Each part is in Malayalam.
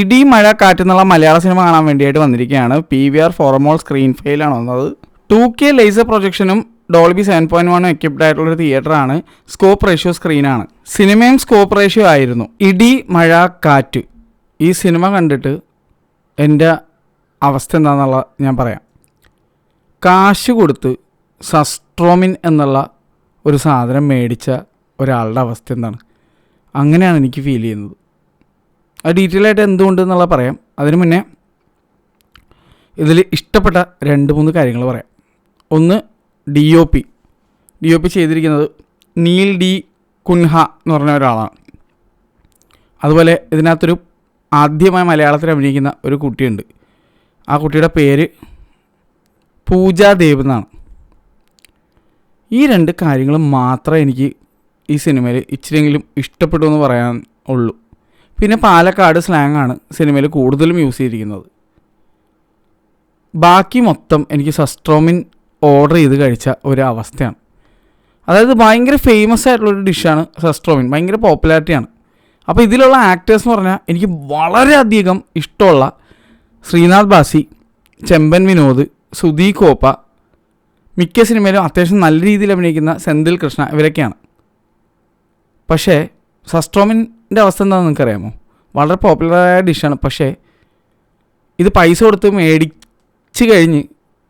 ഇടി മഴ കാറ്റെന്നുള്ള മലയാള സിനിമ കാണാൻ വേണ്ടിയിട്ട് വന്നിരിക്കുകയാണ്. PVR ഫോർമോൾ സ്ക്രീൻ ഫെയിലാണ് വന്നത്. 2K ലേസർ പ്രൊജക്ഷനും ഡോൾബി 7.1 എക്യുപ്ഡ് ആയിട്ടുള്ളൊരു തിയേറ്ററാണ്. Scope ratio സ്ക്രീനാണ്. സിനിമയും സ്കോപ്പ് റേഷ്യോ ആയിരുന്നു. ഇടി മഴ കാറ്റ് ഈ സിനിമ കണ്ടിട്ട് എൻ്റെ അവസ്ഥ എന്താണെന്നുള്ള ഞാൻ പറയാം. കാശ് കൊടുത്ത് സസ്ട്രോമിൻ എന്നുള്ള ഒരു സാധനം മേടിച്ച ഒരാളുടെ അവസ്ഥ എന്താണ്? അങ്ങനെയാണ് എനിക്ക് ഫീൽ ചെയ്യുന്നത്. അത് ഡീറ്റെയിൽ ആയിട്ട് എന്തുകൊണ്ട് എന്നുള്ള പറയാം. അതിന് മുന്നേ ഇതിൽ ഇഷ്ടപ്പെട്ട 2-3 കാര്യങ്ങൾ പറയാം. ഒന്ന് DOP ചെയ്തിരിക്കുന്നത് നീൽ ഡി കുൻഹ എന്ന് പറഞ്ഞ ഒരാളാണ്. അതുപോലെ ഇതിനകത്തൊരു ആദ്യമായി മലയാളത്തിൽ അഭിനയിക്കുന്ന ഒരു കുട്ടിയുണ്ട്. ആ കുട്ടിയുടെ പേര് പൂജ ദേവ് എന്നാണ്. ഈ 2 കാര്യങ്ങൾ മാത്രമേ എനിക്ക് ഈ സിനിമയിൽ ഇച്ചിരിയെങ്കിലും ഇഷ്ടപ്പെട്ടു എന്ന് പറയാൻ ഉള്ളൂ. പിന്നെ പാലക്കാട് സ്ലാങ് ആണ് സിനിമയിൽ കൂടുതലും യൂസ് ചെയ്തിരിക്കുന്നത്. ബാക്കി മൊത്തം എനിക്ക് സസ്ട്രോമിൻ ഓർഡർ ചെയ്ത് കഴിച്ച ഒരു അവസ്ഥയാണ്. അതായത് ഭയങ്കര ഫേമസ് ആയിട്ടുള്ളൊരു ഡിഷാണ് സസ്ട്രോമിൻ, ഭയങ്കര പോപ്പുലാരിറ്റിയാണ്. അപ്പോൾ ഇതിലുള്ള ആക്ടേഴ്സ് എന്ന് പറഞ്ഞാൽ എനിക്ക് വളരെയധികം ഇഷ്ടമുള്ള ശ്രീനാഥ് ബാസി, ചെമ്പൻ വിനോദ്, സുധി കോപ്പ, മിക്ക സിനിമയിലും അത്യാവശ്യം നല്ല രീതിയിൽ അഭിനയിക്കുന്ന സെന്തിൽ കൃഷ്ണ, ഇവരൊക്കെയാണ്. പക്ഷേ സസ്ട്രോമിൻ്റെ അവസ്ഥ എന്താണെന്ന് നിങ്ങൾക്കറിയാമോ? വളരെ പോപ്പുലറായ ഡിഷാണ്. പക്ഷേ ഇത് പൈസ കൊടുത്ത് മേടിച്ച് കഴിഞ്ഞ്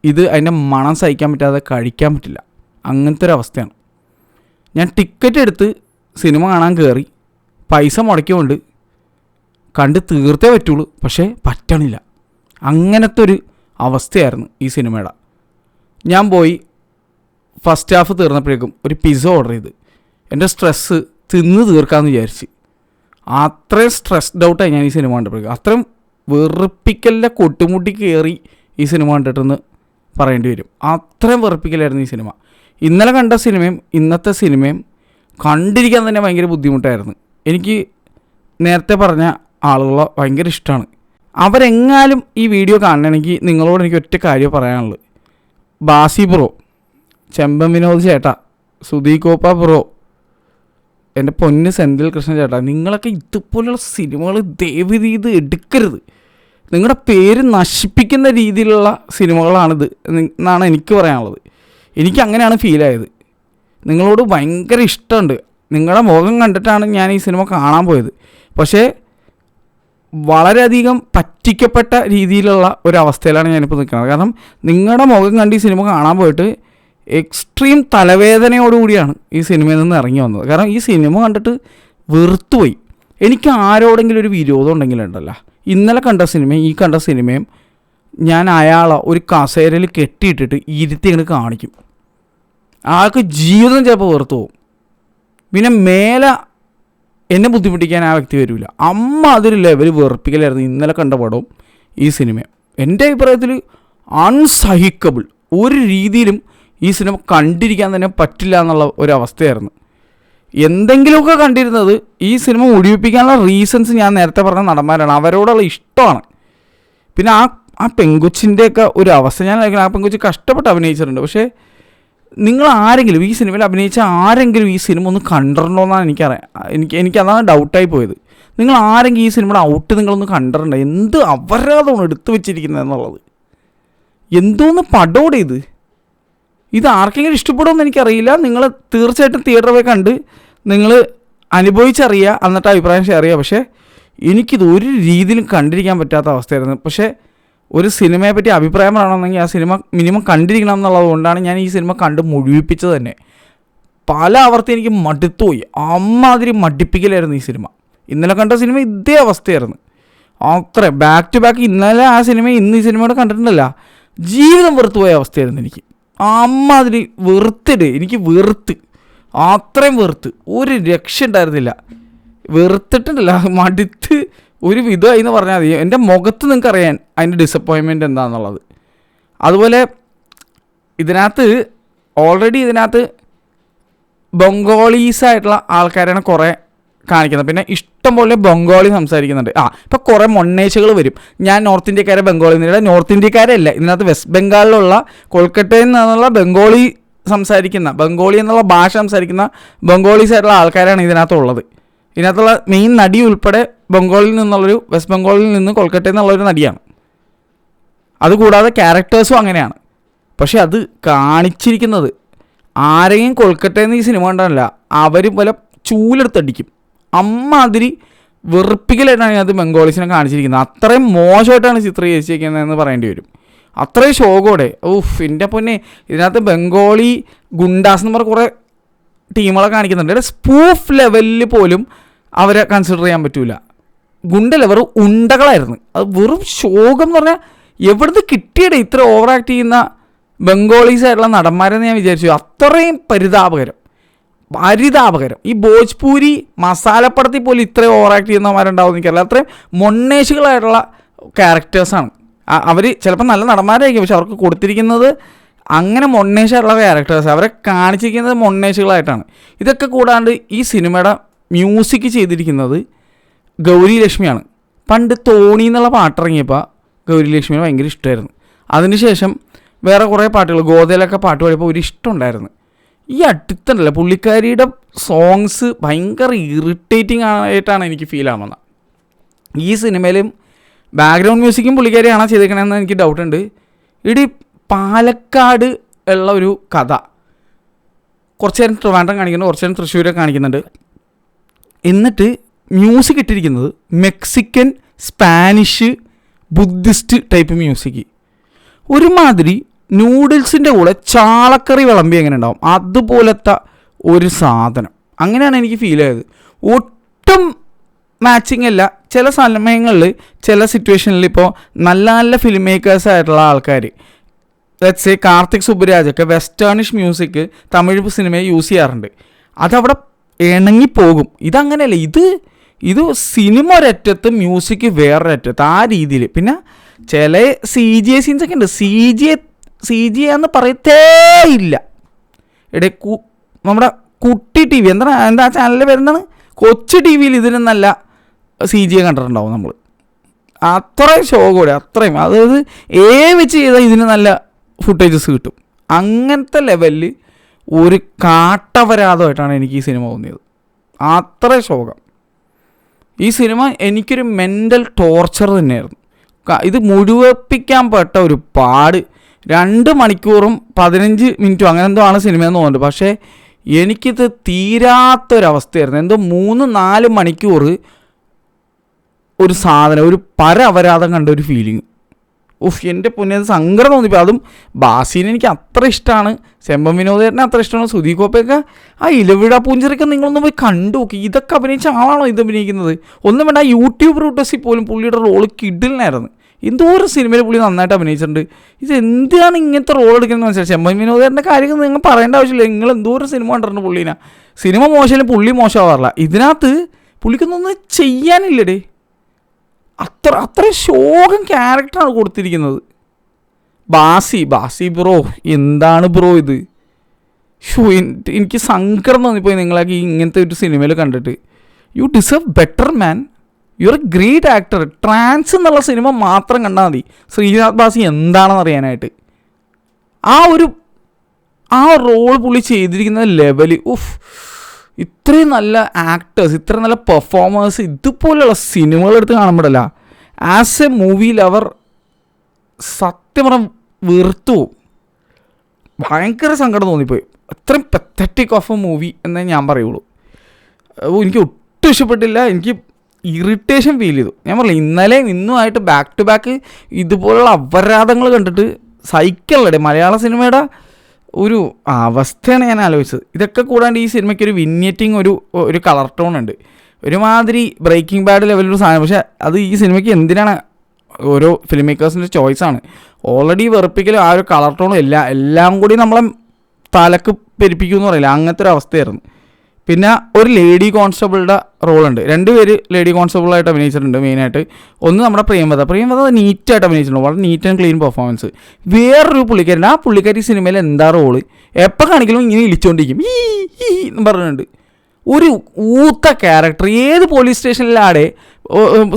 ഇത് അതിൻ്റെ മണം സഹിക്കാൻ പറ്റാതെ കഴിക്കാൻ പറ്റില്ല. അങ്ങനത്തെ ഒരു അവസ്ഥയാണ്. ഞാൻ ടിക്കറ്റ് എടുത്ത് സിനിമ കാണാൻ കയറി, പൈസ മുടക്കിക്കൊണ്ട് കണ്ട് തീർത്തേ പറ്റുള്ളൂ. പക്ഷേ പറ്റണില്ല. അങ്ങനത്തെ ഒരു അവസ്ഥയായിരുന്നു ഈ സിനിമയുടെ. ഞാൻ പോയി ഫസ്റ്റ് ഹാഫ് തീർന്നപ്പോഴേക്കും ഒരു പിസ്സ ഓർഡർ ചെയ്ത് എൻ്റെ സ്ട്രെസ്സ് തിന്ന് തീർക്കാമെന്ന് വിചാരിച്ച്. അത്രയും സ്ട്രെസ്ഡ് ഔട്ടായി ഞാൻ ഈ സിനിമ കണ്ടപ്പോഴേക്കും. അത്രയും വെറുപ്പിക്കലിൻ്റെ കൊട്ടുമുട്ടി കയറി ഈ സിനിമ കണ്ടിട്ടെന്ന് പറയേണ്ടി വരും. അത്രയും വെറുപ്പിക്കലായിരുന്നു ഈ സിനിമ. ഇന്നലെ കണ്ട സിനിമയും ഇന്നത്തെ സിനിമയും കണ്ടിരിക്കാൻ തന്നെ ഭയങ്കര ബുദ്ധിമുട്ടായിരുന്നു. എനിക്ക് നേരത്തെ പറഞ്ഞ ആളുകളെ ഭയങ്കര ഇഷ്ടമാണ്. അവരെങ്ങാലും ഈ വീഡിയോ കാണണമെങ്കിൽ നിങ്ങളോട് എനിക്ക് ഒറ്റ കാര്യം പറയാനുള്ളത്. ബാസി ബ്രോ, ചെമ്പൻ വിനോദ് ചേട്ടാ, സുധി കോപ്പ ബ്രോ, എൻ്റെ പൊന്ന് സെന്തിൽ കൃഷ്ണ ചേട്ടാ, നിങ്ങളൊക്കെ ഇതുപോലുള്ള സിനിമകൾ ദയവ് ചെയ്ത് എടുക്കരുത്. നിങ്ങളുടെ പേര് നശിപ്പിക്കുന്ന രീതിയിലുള്ള സിനിമകളാണിത് എന്നാണ് എനിക്ക് പറയാനുള്ളത്. എനിക്ക് അങ്ങനെയാണ് ഫീലായത്. നിങ്ങളോട് ഭയങ്കര ഇഷ്ടമുണ്ട്. നിങ്ങളുടെ മുഖം കണ്ടിട്ടാണ് ഞാൻ ഈ സിനിമ കാണാൻ പോയത്. പക്ഷേ വളരെയധികം പറ്റിക്കപ്പെട്ട രീതിയിലുള്ള ഒരവസ്ഥയിലാണ് ഞാനിപ്പോൾ നിൽക്കുന്നത്. കാരണം നിങ്ങളുടെ മുഖം കണ്ട് ഈ സിനിമ കാണാൻ പോയിട്ട് എക്സ്ട്രീം തലവേദനയോടുകൂടിയാണ് ഈ സിനിമയിൽ നിന്ന് ഇറങ്ങി വന്നത്. കാരണം ഈ സിനിമ കണ്ടിട്ട് വെറുത്തുപോയി. എനിക്ക് ആരോടെങ്കിലും ഒരു വിരോധം ഉണ്ടെങ്കിലുണ്ടല്ലോ, ഇന്നലെ കണ്ട സിനിമയും ഈ കണ്ട സിനിമയും ഞാൻ അയാളെ ഒരു കസേരയിൽ കെട്ടിയിട്ടിട്ട് ഇരുത്തി അങ്ങോട്ട് കാണിക്കും. ആൾക്ക് ജീവിതം ചിലപ്പോൾ വെറുത്തു പോകും. പിന്നെ മേലെ എന്നെ ബുദ്ധിമുട്ടിക്കാൻ ആ വ്യക്തി വരില്ല. അതൊരു ലെവൽ വെറുപ്പിക്കലായിരുന്നു ഇന്നലെ കണ്ട പടവും ഈ സിനിമയും. എൻ്റെ അഭിപ്രായത്തിൽ അൺസഹിക്കബിൾ. ഒരു രീതിയിലും ഈ സിനിമ കണ്ടിരിക്കാൻ തന്നെ പറ്റില്ല എന്നുള്ള ഒരവസ്ഥയായിരുന്നു. എന്തെങ്കിലുമൊക്കെ കണ്ടിരുന്നത് ഈ സിനിമ മുടിപ്പിക്കാനുള്ള റീസൺസ് ഞാൻ നേരത്തെ പറഞ്ഞ നടന്മാരാണ്, അവരോടുള്ള ഇഷ്ടമാണ്. പിന്നെ ആ പെങ്കൊച്ചിൻ്റെയൊക്കെ ഒരു അവസ്ഥ ഞാൻ ആ പെങ്കൊച്ചി കഷ്ടപ്പെട്ട് അഭിനയിച്ചിട്ടുണ്ട്. പക്ഷേ നിങ്ങൾ ആരെങ്കിലും ഈ സിനിമയിൽ അഭിനയിച്ച ആരെങ്കിലും ഈ സിനിമ ഒന്ന് കണ്ടിട്ടുണ്ടോയെന്നാണ് എനിക്കറിയാം. എനിക്കതാണ് ഡൗട്ടായി പോയത്. നിങ്ങൾ ആരെങ്കിലും ഈ സിനിമയുടെ ഔട്ട് നിങ്ങളൊന്ന് കണ്ടിട്ടുണ്ടോ? എന്ത് അപരാധമാണ് എടുത്തു വെച്ചിരിക്കുന്നത് എന്നുള്ളത്. എന്തോന്ന് പടോടെ ഇത് ആർക്കെങ്കിലും ഇഷ്ടപ്പെടുമെന്ന് എനിക്കറിയില്ല. നിങ്ങൾ തീർച്ചയായിട്ടും തിയേറ്ററിൽ പോയി കണ്ട് നിങ്ങൾ അനുഭവിച്ചറിയുക, എന്നിട്ട് അഭിപ്രായം ഷെയർ ചെയ്യുക. പക്ഷേ എനിക്കിത് ഒരു രീതിയിലും കണ്ടിരിക്കാൻ പറ്റാത്ത അവസ്ഥയായിരുന്നു. പക്ഷേ ഒരു സിനിമയെ പറ്റി അഭിപ്രായം പറയണമെന്നെങ്കിൽ ആ സിനിമ മിനിമം കണ്ടിരിക്കണം എന്നുള്ളത് കൊണ്ടാണ് ഞാൻ ഈ സിനിമ കണ്ട് മുഴുവിപ്പിച്ചത് തന്നെ. പല ആവർത്തി എനിക്ക് മടുത്തുപോയി. അമ്മാതിരി മടുപ്പിക്കലായിരുന്നു ഈ സിനിമ. ഇന്നലെ കണ്ട സിനിമ ഇതേ അവസ്ഥയായിരുന്നു. അത്ര ബാക്ക് ടു ബാക്ക് ഇന്നലെ ആ സിനിമ ഇന്ന് ഈ സിനിമയോട് കണ്ടിട്ടുണ്ടല്ല, ജീവിതം വെറുത്തുപോയ അവസ്ഥയായിരുന്നു എനിക്ക്. അമ്മാതിരി എനിക്ക് അത്രയും വെറുത്ത് ഒരു രക്ഷ ഉണ്ടായിരുന്നില്ല. വെറുത്തിട്ടുണ്ടല്ല, മടുത്ത് ഒരു വിധമായി എന്ന് പറഞ്ഞാൽ മതി. എൻ്റെ മുഖത്ത് നിങ്ങൾക്ക് അറിയാൻ അതിൻ്റെ ഡിസപ്പോയിൻമെൻറ്റ് എന്താണെന്നുള്ളത്. അതുപോലെ ഇതിനകത്ത് ബംഗാളീസായിട്ടുള്ള ആൾക്കാരാണ് കുറേ കാണിക്കുന്നത്. പിന്നെ ഇഷ്ടംപോലെ ബംഗാളി സംസാരിക്കുന്നുണ്ട്. ഇപ്പോൾ കുറേ മൊണ്ണേച്ചകൾ വരും. ഞാൻ നോർത്ത് ഇന്ത്യക്കാരെ ബംഗാളി എന്നില്ല, നോർത്ത് ഇന്ത്യക്കാരല്ല. ഇതിനകത്ത് വെസ്റ്റ് ബംഗാളിലുള്ള കൊൽക്കട്ടയിൽ നിന്നുള്ള ബംഗാളി എന്നുള്ള ഭാഷ സംസാരിക്കുന്ന ബംഗാളീസായിട്ടുള്ള ആൾക്കാരാണ് ഇതിനകത്തുള്ളത്. ഇതിനകത്തുള്ള മെയിൻ നടി ഉൾപ്പെടെ വെസ്റ്റ് ബംഗാളിൽ നിന്ന് കൊൽക്കത്തയിൽ നിന്നുള്ളൊരു നടിയാണ്. അതുകൂടാതെ ക്യാരക്ടേഴ്സും അങ്ങനെയാണ്. പക്ഷെ അത് കാണിച്ചിരിക്കുന്നത് ആരെയും കൊൽക്കത്തയിൽ നിന്ന് ഈ സിനിമ കണ്ടല്ല, അവർ പോലെ ചൂലെടുത്തടിക്കും. അമ്മാതിരി വെറുപ്പിക്കലായിട്ടാണ് ഇതിനകത്ത് ബംഗാളീസിനെ കാണിച്ചിരിക്കുന്നത്. അത്രയും മോശമായിട്ടാണ് ചിത്രീകരിച്ചിരിക്കുന്നതെന്ന് പറയേണ്ടി വരും. അത്രയും ശോകോടെ. എൻ്റെ പൊന്നെ, ഇതിനകത്ത് ബംഗാളി ഗുണ്ടാസ് എന്ന് പറഞ്ഞ കുറേ ടീമുകളെ കാണിക്കുന്നുണ്ട്. സ്പൂഫ് ലെവലിൽ പോലും അവരെ കൺസിഡർ ചെയ്യാൻ പറ്റൂല. ഗുണ്ടല്ല, വെറും ഉണ്ടകളായിരുന്നു. അത് വെറും ശോകം എന്ന് പറഞ്ഞാൽ എവിടുന്ന് കിട്ടിയടേ ഇത്ര ഓവർ ആക്ട് ചെയ്യുന്ന ബംഗാളീസ് ആയിട്ടുള്ള നടന്മാരെന്ന് ഞാൻ വിചാരിച്ചു. അത്രയും പരിതാപകരം. ഈ ഭോജ്പൂരി മസാലപ്പടത്തിൽ പോലും ഇത്രയും ഓവർ ആക്ട് ചെയ്യുന്നവന്മാരുണ്ടാവും എനിക്കറിയില്ല. അത്രയും മൊണ്ണേഷുകളായിട്ടുള്ള ക്യാരക്ടേഴ്സാണ് അവർ. ചിലപ്പോൾ നല്ല നടന്മാരായിരിക്കും, പക്ഷെ അവർക്ക് കൊടുത്തിരിക്കുന്നത് അങ്ങനെ മൊണ്ണേഷായിട്ടുള്ള ക്യാരക്ടേഴ്സ്. അവരെ കാണിച്ചിരിക്കുന്നത് മൊണ്ണേഷുകളായിട്ടാണ്. ഇതൊക്കെ കൂടാണ്ട് ഈ സിനിമയുടെ മ്യൂസിക് ചെയ്തിരിക്കുന്നത് ഗൗരി ലക്ഷ്മിയാണ്. പണ്ട് തോണി എന്നുള്ള പാട്ടിറങ്ങിയപ്പോൾ ഗൗരി ലക്ഷ്മിയെ ഭയങ്കര ഇഷ്ടമായിരുന്നു. അതിനുശേഷം വേറെ കുറേ പാട്ടുകൾ, ഗോതയിലൊക്കെ പാട്ട് പാടിയപ്പോൾ ഒരു ഇഷ്ടമുണ്ടായിരുന്നു. ഈ അടുത്തുണ്ടല്ലോ പുള്ളിക്കാരിയുടെ സോങ്സ് ഭയങ്കര ഇറിറ്റേറ്റിംഗ് ആയിട്ടാണ് എനിക്ക് ഫീൽ ആവുന്നത്. ഈ സിനിമയിലും ബാക്ക്ഗ്രൗണ്ട് മ്യൂസിക്കും പുള്ളിക്കാരിയാണോ ചെയ്തേക്കണമെന്ന് എനിക്ക് ഡൗട്ടുണ്ട്. ഇവിടെ പാലക്കാട് ഉള്ള ഒരു കഥ കുറച്ച് നേരം ട്രിവാൻഡ്രം കാണിക്കുന്നുണ്ട്, കുറച്ച് നേരം തൃശ്ശൂരൊക്കെ കാണിക്കുന്നുണ്ട്. എന്നിട്ട് മ്യൂസിക് ഇട്ടിരിക്കുന്നത് Mexican, Spanish, Buddhist type music. ഒരുമാതിരി നൂഡിൽസിൻ്റെ കൂടെ ചാളക്കറി വിളമ്പി എങ്ങനെ ഉണ്ടാവും അതുപോലത്തെ ഒരു സാധനം. അങ്ങനെയാണ് എനിക്ക് ഫീൽ ആയത്. ഒട്ടും മാച്ചിങ് അല്ല. ചില സമയങ്ങളിൽ ചില സിറ്റുവേഷനിൽ ഇപ്പോൾ നല്ല നല്ല ഫിലിം മേക്കേഴ്സ് ആയിട്ടുള്ള ആൾക്കാർ, ലെറ്റ്സ് സേ കാർത്തിക് സുബ്ബരാജൊക്കെ വെസ്റ്റേണിഷ് മ്യൂസിക് തമിഴ് സിനിമയെ യൂസ് ചെയ്യാറുണ്ട്. അതവിടെ ഇണങ്ങിപ്പോകും. ഇതങ്ങനെയല്ല. ഇത് സിനിമ ഒരറ്റത്ത്, മ്യൂസിക് വേറൊരറ്റത്ത്, ആ രീതിയിൽ. പിന്നെ ചില CGI സീൻസൊക്കെ ഉണ്ട്. CGI എന്ന് പറയത്തേ ഇല്ല. നമ്മുടെ കുട്ടി TV എന്താ ചാനലിൽ വരുന്നതാണ്, കൊച്ചു TV-യിൽ ഇതിന് നല്ല CGI കണ്ടിട്ടുണ്ടാവും നമ്മൾ. അത്രയും ഷോ കൂടെ, അത്രയും. അതായത് വെച്ച് ചെയ്താൽ ഇതിന് നല്ല ഫുട്ടേജസ് കിട്ടും. അങ്ങനത്തെ ലെവലിൽ ഒരു കാട്ടപരാധമായിട്ടാണ് എനിക്ക് ഈ സിനിമ തോന്നിയത്. അത്ര ശോകം. ഈ സിനിമ എനിക്കൊരു മെൻ്റൽ ടോർച്ചർ തന്നെയായിരുന്നു. ഇത് മുഴുവിപ്പിക്കാൻ പെട്ട ഒരു പാട്. 2 മണിക്കൂറും 15 മിനിറ്റും അങ്ങനെ എന്തോ ആണ് സിനിമയെന്ന് തോന്നുന്നുണ്ട്. പക്ഷേ എനിക്കിത് തീരാത്തൊരവസ്ഥയായിരുന്നു. എന്തോ 3-4 മണിക്കൂർ ഒരു സാധനം, ഒരു അപരാധം കണ്ട ഒരു ഫീലിങ്. എൻ്റെ പൊന്നെ, അത് സങ്കടം തോന്നിപ്പോൾ. അതും ബാസീനെ എനിക്ക് അത്ര ഇഷ്ടമാണ്, ചെമ്പൻ വിനോദേട്ടനെ അത്ര ഇഷ്ടമാണ്, സുധീകോപ്പയൊക്കെ. ആ ഇലവിഴ പൂഞ്ചിറൊക്കെ നിങ്ങളൊന്ന് പോയി കണ്ടു നോക്കി. ഇതൊക്കെ അഭിനയിച്ച ആളാണോ ഇത് അഭിനയിക്കുന്നത്? ഒന്നും വേണ്ട. യൂട്യൂബ് റൂട്ടസിൽ പോലും പുള്ളിയുടെ റോള് കിഡിലിനായിരുന്നു. എന്തോരം സിനിമയിൽ പുള്ളി നന്നായിട്ട് അഭിനയിച്ചിട്ടുണ്ട്. എന്തിനാണ് ഇങ്ങനത്തെ റോൾ എടുക്കുന്നത് മനസ്സിലായി. ചെമ്പൻ വിനോദേട്ടൻ്റെ കാര്യങ്ങൾ നിങ്ങൾ പറയേണ്ട ആവശ്യമില്ല. നിങ്ങൾ എന്തോരം സിനിമ കണ്ടിട്ടുണ്ട് പുള്ളീനെ. സിനിമ മോശമായാലും പുള്ളി മോശമാവാറില്ല. ഇതിനകത്ത് പുള്ളിക്കൊന്നും ചെയ്യാനില്ലടേ. അത്ര ശോകം ക്യാരക്ടറാണ് കൊടുത്തിരിക്കുന്നത്. ബാസി ബ്രോ, എന്താണ് ബ്രോ ഇത്? എനിക്ക് സങ്കടം തോന്നിപ്പോയി നിങ്ങളൊക്കെ ഇങ്ങനത്തെ ഒരു സിനിമയിൽ കണ്ടിട്ട്. You deserve better man. You are a great actor. Trance എന്നുള്ള സിനിമ മാത്രം കണ്ടാൽ മതി ശ്രീനാഥ് ബാസി എന്താണെന്ന് അറിയാനായിട്ട്. ആ റോൾ പുള്ളി ചെയ്തിരിക്കുന്ന ലെവല്, ഇത്രയും നല്ല ആക്ടേഴ്സ്, ഇത്രയും നല്ല പെർഫോമേഴ്സ് ഇതുപോലെയുള്ള സിനിമകളെടുത്ത് കാണുമ്പോഴല്ല, ആസ് എ മൂവി ലവർ സത്യം പറഞ്ഞാൽ വെറുത്തു. ഭയങ്കര സങ്കടം തോന്നിപ്പോയി. അത്രയും പെത്തറ്റിക് ഓഫ് എ മൂവി എന്നേ ഞാൻ പറയുള്ളൂ. എനിക്ക് ഒട്ടും ഇഷ്ടപ്പെട്ടില്ല. എനിക്ക് ഇറിറ്റേഷൻ ഫീൽ ചെയ്തു. ഞാൻ പറഞ്ഞില്ല, ഇന്നലെയും ഇന്നുമായിട്ട് ബാക്ക് ടു ബാക്ക് ഇതുപോലുള്ള അപരാധങ്ങൾ കണ്ടിട്ട് സൈക്കിളിടെ മലയാള സിനിമയുടെ ഒരു അവസ്ഥയാണ് ഞാൻ ആലോചിച്ചത്. ഇതൊക്കെ കൂടാണ്ട് ഈ സിനിമയ്ക്ക് ഒരു വിന്യറ്റിങ്, ഒരു കളർ ടോൺ ഉണ്ട്. ഒരുമാതിരി ബ്രേക്കിംഗ് ബാഡ് ലെവലൊരു സാധനം. പക്ഷേ അത് ഈ സിനിമയ്ക്ക് എന്തിനാണ്, ഓരോ ഫിലിം മേക്കേഴ്സിൻ്റെ ചോയ്സാണ്. ഓൾറെഡി വെറുപ്പിക്കലും ആ ഒരു കളർ ടോണും എല്ലാം കൂടി നമ്മളെ തലക്ക് പെരുപ്പിക്കുമെന്ന് പറയില്ല, അങ്ങനത്തെ ഒരു അവസ്ഥയായിരുന്നു. പിന്നെ ഒരു ലേഡി കോൺസ്റ്റബിളുടെ റോളുണ്ട്. 2 പേര് ലേഡി കോൺസ്റ്റബിളായിട്ട് അഭിനയിച്ചിട്ടുണ്ട് മെയിനായിട്ട്. ഒന്ന് നമ്മുടെ പ്രിയംവദ നീറ്റായിട്ട് അഭിനയിച്ചിട്ടുണ്ട്. വളരെ നീറ്റ് ആൻഡ് ക്ലീൻ പെർഫോമൻസ്. വേറൊരു പുള്ളിക്കാരുണ്ട്. ആ പുള്ളിക്കാരി സിനിമയിൽ എന്താ റോള്, എപ്പോൾ കാണിക്കലും ഇങ്ങനെ ഇളിച്ചുകൊണ്ടിരിക്കും എന്ന് പറഞ്ഞിട്ടുണ്ട്. ഒരു ഊത്ത ക്യാരക്ടർ. ഏത് പോലീസ് സ്റ്റേഷനിലാടെ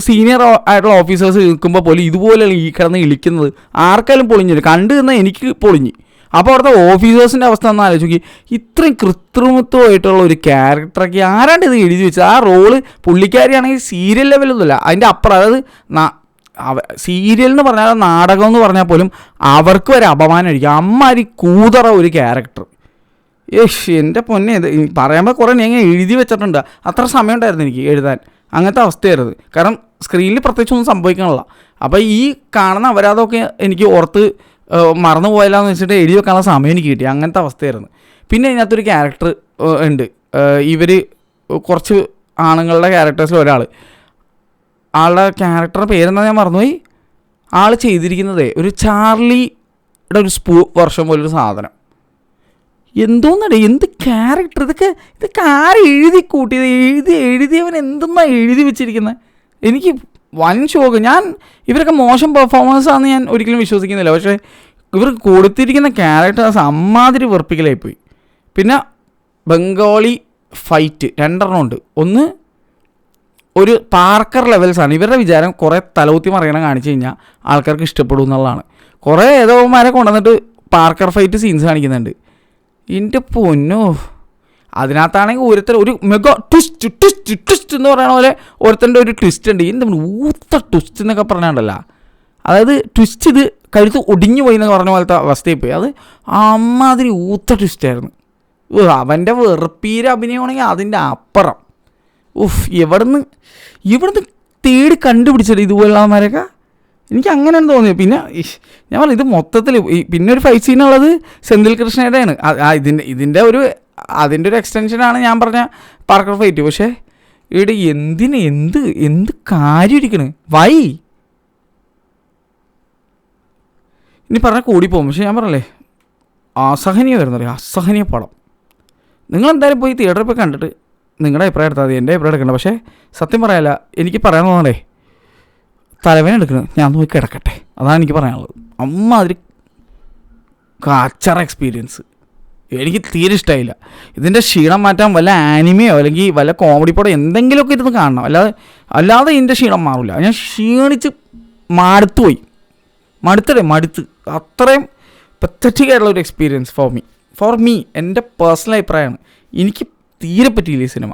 സീനിയർ ആയിട്ടുള്ള ഓഫീസേഴ്സ് നിൽക്കുമ്പോൾ പോലും ഇതുപോലെ ഈ കിടന്ന് ഇളിക്കുന്നത് ആർക്കാലും പൊളിഞ്ഞില്ല. കണ്ടു നിന്നാൽ എനിക്ക് പൊളിഞ്ഞ്. അപ്പോൾ അവിടുത്തെ ഓഫീസേഴ്സിൻ്റെ അവസ്ഥ ഒന്ന് ആലോചിച്ച്, ഇത്രയും കൃത്രിമത്വമായിട്ടുള്ള ഒരു ക്യാരക്ടറൊക്കെ ആരാണ്ട് ഇത് എഴുതി വെച്ചത്. ആ റോള് പുള്ളിക്കാരിയാണെങ്കിൽ സീരിയൽ ലെവലൊന്നുമില്ല, അതിൻ്റെ അപ്പുറം. അതായത് സീരിയൽ എന്ന് പറഞ്ഞാൽ, നാടകം എന്ന് പറഞ്ഞാൽ പോലും അവർക്ക് ഒരു അപമാനമായിരിക്കും. അമ്മാരി കൂതറ ഒരു ക്യാരക്ടർ. എൻ്റെ പൊന്നെ, ഇത് പറയുമ്പോൾ കുറേ ഞാൻ എഴുതി വെച്ചിട്ടുണ്ട്. അത്ര സമയം ഉണ്ടായിരുന്നു എനിക്ക് എഴുതാൻ. അങ്ങനത്തെ അവസ്ഥയായിരുന്നു. കാരണം സ്ക്രീനിൽ പ്രത്യേകിച്ചൊന്നും സംഭവിക്കണില്ല. അപ്പോൾ ഈ കാണുന്ന അപരാധമൊക്കെ എനിക്ക് ഓർത്ത് മറന്നു പോയാലെന്ന് വെച്ചിട്ട് എഴുതി വെക്കാനുള്ള സമയം എനിക്ക് കിട്ടി. അങ്ങനത്തെ അവസ്ഥയായിരുന്നു. പിന്നെ ഇതിനകത്തൊരു ക്യാരക്ടർ ഉണ്ട്. ഇവർ കുറച്ച് ആണുങ്ങളുടെ ക്യാരക്ടേഴ്സിൽ ഒരാൾ, ആളുടെ ക്യാരക്ടറുടെ പേരെന്താ ഞാൻ മറന്നുപോയി. ആൾ ചെയ്തിരിക്കുന്നതേ ഒരു ചാർലിയുടെ ഒരു വർഷം പോലൊരു സാധനം. എന്തോന്നടേ, എന്ത് ക്യാരക്ടർ ഇതൊക്കെ ആരും എഴുതി കൂട്ടിയത്, എഴുതിയവൻ എന്തെന്നാ എഴുതി വെച്ചിരിക്കുന്നത്. എനിക്ക് വൻ ഷോക്ക്. ഇവരൊക്കെ മോശം പെർഫോമൻസാണെന്ന് ഞാൻ ഒരിക്കലും വിശ്വസിക്കുന്നില്ല. പക്ഷേ ഇവർക്ക് കൊടുത്തിരിക്കുന്ന ക്യാരക്ടേഴ്സ് അമ്മാതിരി വെറുപ്പിക്കലായിപ്പോയി. പിന്നെ ബംഗാളി ഫൈറ്റ് 2 ഉണ്ട്. ഒന്ന് ഒരു പാർക്കർ ലെവൽസാണ്. ഇവരുടെ വിചാരം കുറേ തലകുത്തി മറിയണം കാണിച്ചു കഴിഞ്ഞാൽ ആൾക്കാർക്ക് ഇഷ്ടപ്പെടും എന്നുള്ളതാണ്. കുറേ ഏതോമാരെ കൊണ്ടുവന്നിട്ട് പാർക്കർ ഫൈറ്റ് സീൻസ് കാണിക്കുന്നുണ്ട്. എൻ്റെ പൊന്നോ, അതിനകത്താണെങ്കിൽ ഒരു മെഗാ ട്വിസ്റ്റ് എന്ന് പറയുന്ന പോലെ ഒരുത്തൻ്റെ ഒരു ട്വിസ്റ്റ് ഉണ്ട്. എന്താണ് ഊത്ത ട്വിസ്റ്റ് എന്നൊക്കെ പറഞ്ഞാണ്ടല്ലോ. അതായത് ട്വിസ്റ്റ് ഇത് കഴുത്ത് ഒടിഞ്ഞു പോയി എന്ന് പറഞ്ഞ പോലത്തെ അവസ്ഥയിൽ പോയി. അത് അമ്മാതിരി ഊത്ത ട്വിസ്റ്റായിരുന്നു. അവൻ്റെ വെറുപ്പീര അഭിനയമാണെങ്കിൽ അതിൻ്റെ അപ്പുറം. ഇവിടുന്ന് തേടി കണ്ടുപിടിച്ചത് ഇതുപോലുള്ളവന്മാരൊക്കെ. എനിക്ക് അങ്ങനെയാണ് തോന്നിയത്. പിന്നെ ഞാൻ പറഞ്ഞു, ഇത് മൊത്തത്തിൽ പിന്നെ ഒരു ഫൈറ്റ് സീനുള്ളത് സെന്തിൽ കൃഷ്ണയുടെയാണ്. ഇതിൻ്റെ ഒരു എക്സ്റ്റൻഷനാണ് ഞാൻ പറഞ്ഞ പാർക്കർ ഫൈറ്റ്. പക്ഷേ ഇവിടെ എന്ത് കാര്യം ഇരിക്കണ് വൈ ഇനി പറഞ്ഞാൽ കൂടിപ്പോകും. പക്ഷേ ഞാൻ പറഞ്ഞല്ലേ, അസഹനീയം വരുന്നറിയാം, അസഹനീയ പടം. നിങ്ങളെന്തായാലും പോയി തിയേറ്ററിൽ പോയി കണ്ടിട്ട് നിങ്ങളുടെ അഭിപ്രായം എടുത്താൽ മതി. എൻ്റെ അഭിപ്രായം എടുക്കണ്ട. പക്ഷേ സത്യം പറയാല്ല, എനിക്ക് പറയാൻ തോന്നണേ, തലവേന എടുക്കുന്നത് ഞാൻ പോയി കിടക്കട്ടെ, അതാണ് എനിക്ക് പറയാനുള്ളത്. അമ്മാതിരി കാച്ചറ എക്സ്പീരിയൻസ് എനിക്ക് തീരെ ഇഷ്ടമായില്ല. ഇതിൻ്റെ ക്ഷീണം മാറ്റാൻ വല്ല ആനിമയോ അല്ലെങ്കിൽ വല്ല കോമഡി പടം എന്തെങ്കിലുമൊക്കെ ഇരുന്ന് കാണണം. അല്ലാതെ ഇതിൻ്റെ ക്ഷീണം മാറില്ല. ഞാൻ ക്ഷീണിച്ച് മടുത്ത് അത്രയും പത്തറ്റിക് ആയിട്ടുള്ള ഒരു എക്സ്പീരിയൻസ് ഫോർ മീ എൻ്റെ പേഴ്സണൽ അഭിപ്രായമാണ്. എനിക്ക് തീരെ പറ്റിയില്ല ഈ സിനിമ.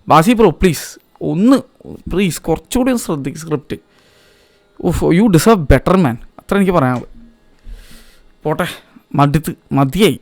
ബാസി ബ്രോ പ്ലീസ് കുറച്ചുകൂടി ഒന്ന് ശ്രദ്ധിക്കുക സ്ക്രിപ്റ്റ്. യു ഡിസേർവ് ബെറ്റർ മാൻ. അത്ര എനിക്ക് പറയാനുള്ളൂ. പോട്ടെ, മതിയായി.